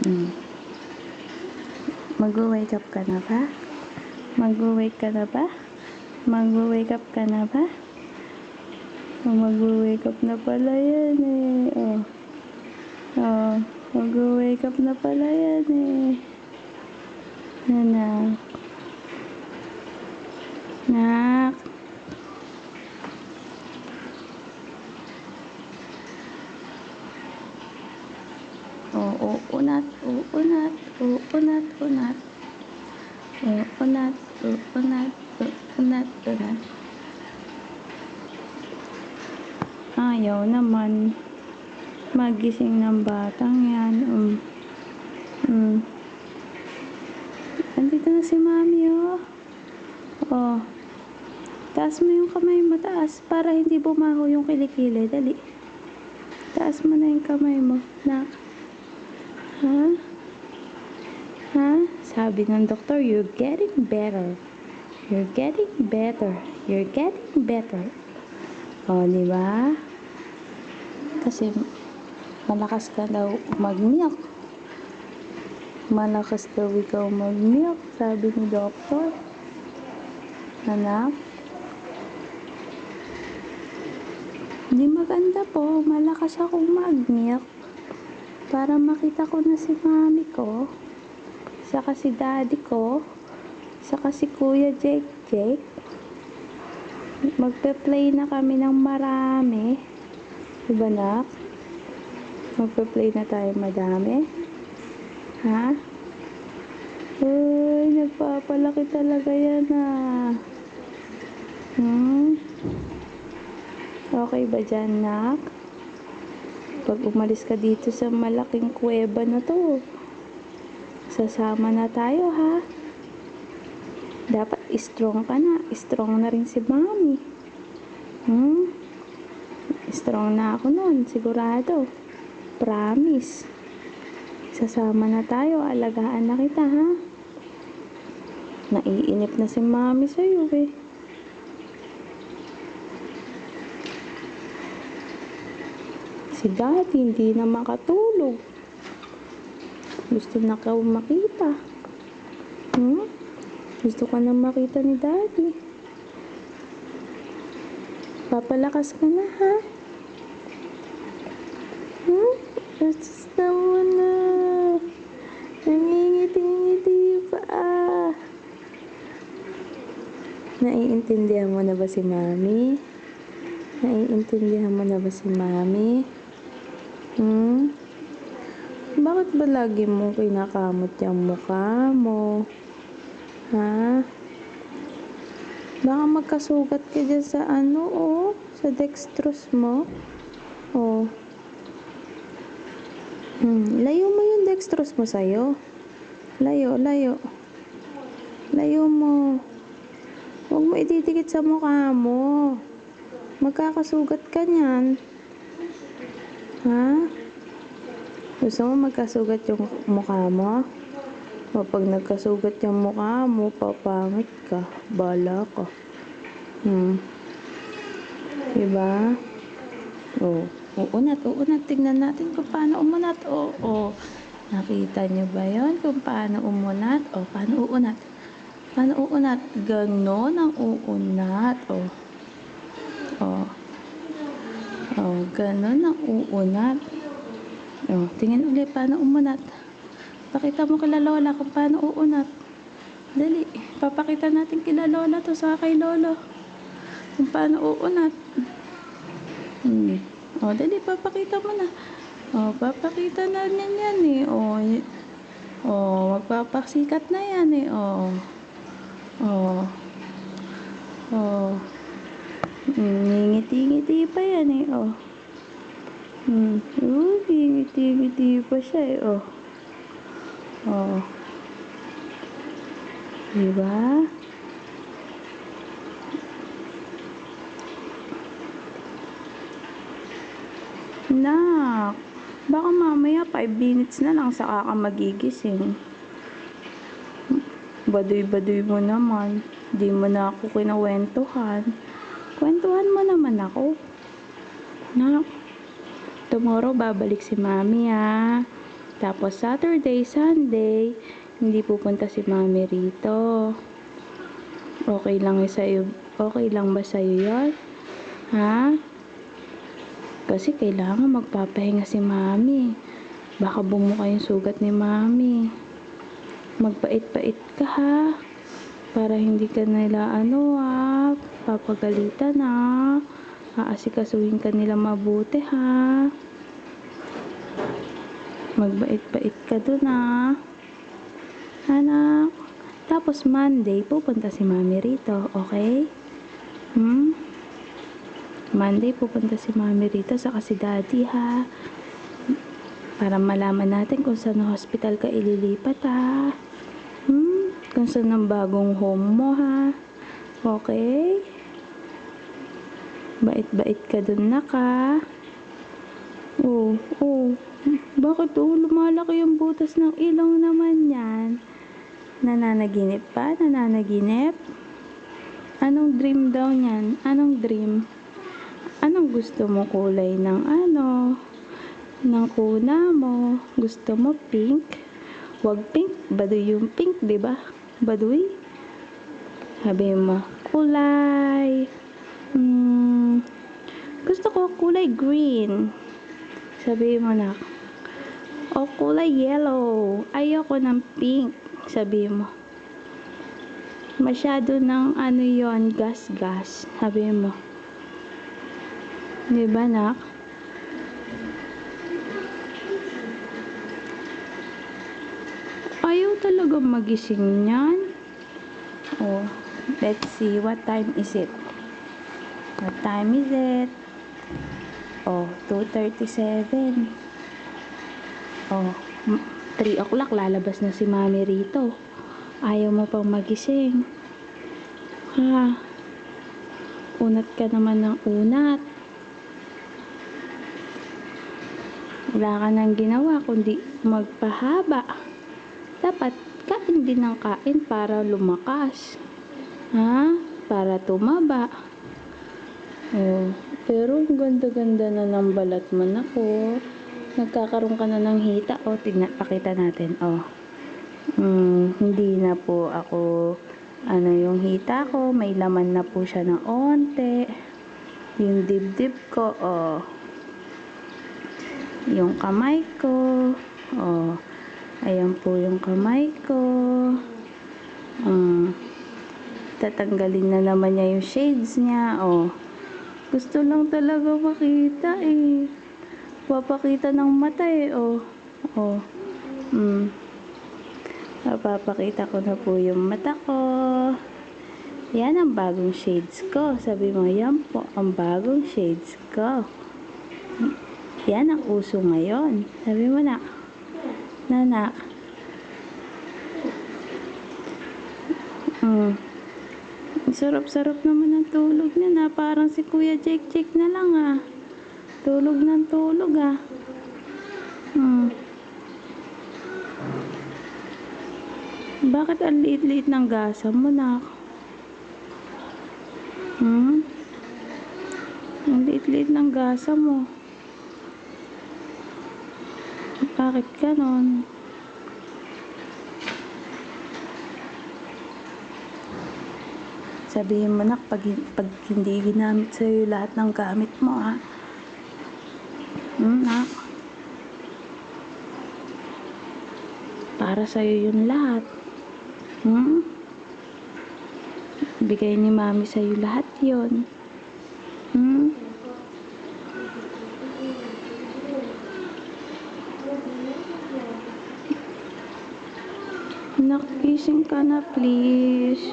Hmm. Mag-wake up ka na ba? Mag-wake ka na ba? Mag-wake up ka na ba? Mag-wake up na pala yan eh. Oh. Oh. Mag-wake up na pala yan eh. Anak. Nak. Oh, uunat, uunat, uunat, unat. Uunat, uunat, uunat, unat. Ayaw naman magising ng batang yan. Andito na si mami, oh. Oh. Taas mo yung kamay mo, taas, para hindi bumaho yung kilikili. Dali. Taas mo na yung kamay mo, nak. Ha? Ha? Sabi ng doktor, you're getting better. You're getting better. You're getting better. O, di ba? Kasi malakas ka daw mag-milk. Malakas daw ikaw mag-milk, sabi ni doktor. Anak? Hindi maganda po. Malakas akong mag-milk. Para makita ko na si mami ko. Saka si daddy ko. Saka si kuya Jake. Magpe-play na kami ng marami. Diba, nak? Magpe-play na tayo madami. Ha? Uy, nagpapalaki talaga yan ah. Okay ba dyan, nak? Pag umalis ka dito sa malaking kuweba na to, sasama na tayo, ha? Dapat strong ka na. Strong na rin si mami. Strong na ako nun, sigurado. Promise. Sasama na tayo. Alagaan na kita, ha? Naiinip na si mami sa'yo, eh. Si daddy hindi na makatulog. Gusto na ka makita. Gusto ka na makita ni daddy. Papalakas ka na, ha? Basta mo na. Nangingiti-ngiti pa. Naiintindihan mo na ba si mami? Naiintindihan mo na ba si mami? Bakit ba lagi mong kinakamot yung mukha mo? Ha? Baka magkasugat ka dyan sa sa dextrose mo. Oh. Layo mo yung dextrose mo sa'yo. Layo. Layo mo. Huwag mo ididikit sa mukha mo. Magkakasugat ka niyan. Ha? Gusto mo magkasugat yung mukha mo? O pag nagkasugat yung mukha mo, papangit ka. Bala ka. Diba? Uunat. Tignan natin kung paano umunat. Nakita nyo ba yun? Kung paano umunat? Paano uunat? Paano uunat? Ganon ang uunat. Ganon ang uunat. Tingin ulit paano umunat. Pakita mo kila lola kung paano uunat. Dali. Papakita natin kila lola to sa kay lolo. Kung paano uunat. Dali. Papakita mo na. Papakita na yan eh. Magpapasikat na yan eh. Ngingiti-ngiti pa yan eh. Ngingiti-ngiti pa siya eh. Diba? Nak, baka mamaya 5 minutes na lang saka ka magigising. Baduy-baduy mo naman. Di mo na ako kinawentuhan. Kwentuhan mo naman ako. Nak, tomorrow babalik si mami, ha? Tapos Saturday, Sunday, hindi pupunta si mami rito. Okay lang sa'yo, okay lang ba sa'yo yun? Ha? Kasi kailangan magpapahinga si mami. Baka bumuka yung sugat ni mami. Magpait-pait ka ha. Para hindi ka nila papagalitan ha. Aasikasuhin ka nila mabuti ha. Magbait-bait ka dun ha. Anak. Tapos Monday, pupunta si mami rito. Okay? Monday, pupunta si mami rito saka si daddy ha. Para malaman natin kung saan na hospital ka ililipat ha. Kung saan ang bagong home mo ha. Okay? Bait-bait ka dun na ka. Oh. Bakit lumalaki yung butas ng ilong naman yan? Nananaginip pa? Nananaginip? Anong dream daw niyan? Anong dream? Anong gusto mo kulay ng ng kuna mo? Gusto mo pink? Wag pink, baduy yung pink, di ba? Baduy? Sabi mo, kulay. Gusto ko kulay green. Sabi mo na, o kulay yellow. Ayoko ng pink. Sabi mo. Masyado ng yon, gas-gas. Sabi mo. Di ba, nak? Ayaw talaga magising niyan. Oh, let's see. What time is it? What time is it? Oh, 2:37. Oh, 3 o'clock lalabas na si mami rito. Ayaw mo pang magising. Ha? Unat ka naman ng unat. Wala ka nang ginawa kundi magpahaba. Dapat kain din ng kain para lumakas. Ha? Para tumaba. Oh, pero ang ganda-ganda na ng balat mo na ko. Nagkakaroon ka na ng hita. O, pakita natin. O. Hindi na po ako, yung hita ko. May laman na po siya ng onte. Yung dibdib ko, o. Yung kamay ko, o. Ayan po yung kamay ko. Tatanggalin na naman niya yung shades niya, o. Gusto lang talaga makita, eh. Papakita ng mata, eh, o. O. Papakita ko na po yung mata ko. Yan ang bagong shades ko. Sabi mo, yan po ang bagong shades ko. Yan ang uso ngayon. Sabi mo na, nanak. Sarap-sarap naman ang tulog niya na. Parang si Kuya Jake na lang ah. Tulog ng tulog ah. Bakit ang liit-liit ng gasa mo na? Ang liit-liit ng gasa mo. Bakit ganon? Sabihin mo na pag hindi ginamit sa'yo lahat ng gamit mo ha. Nak. Para sa'yo yun lahat. Bigay ni mami sa'yo lahat yun. Nak, gising ka na please.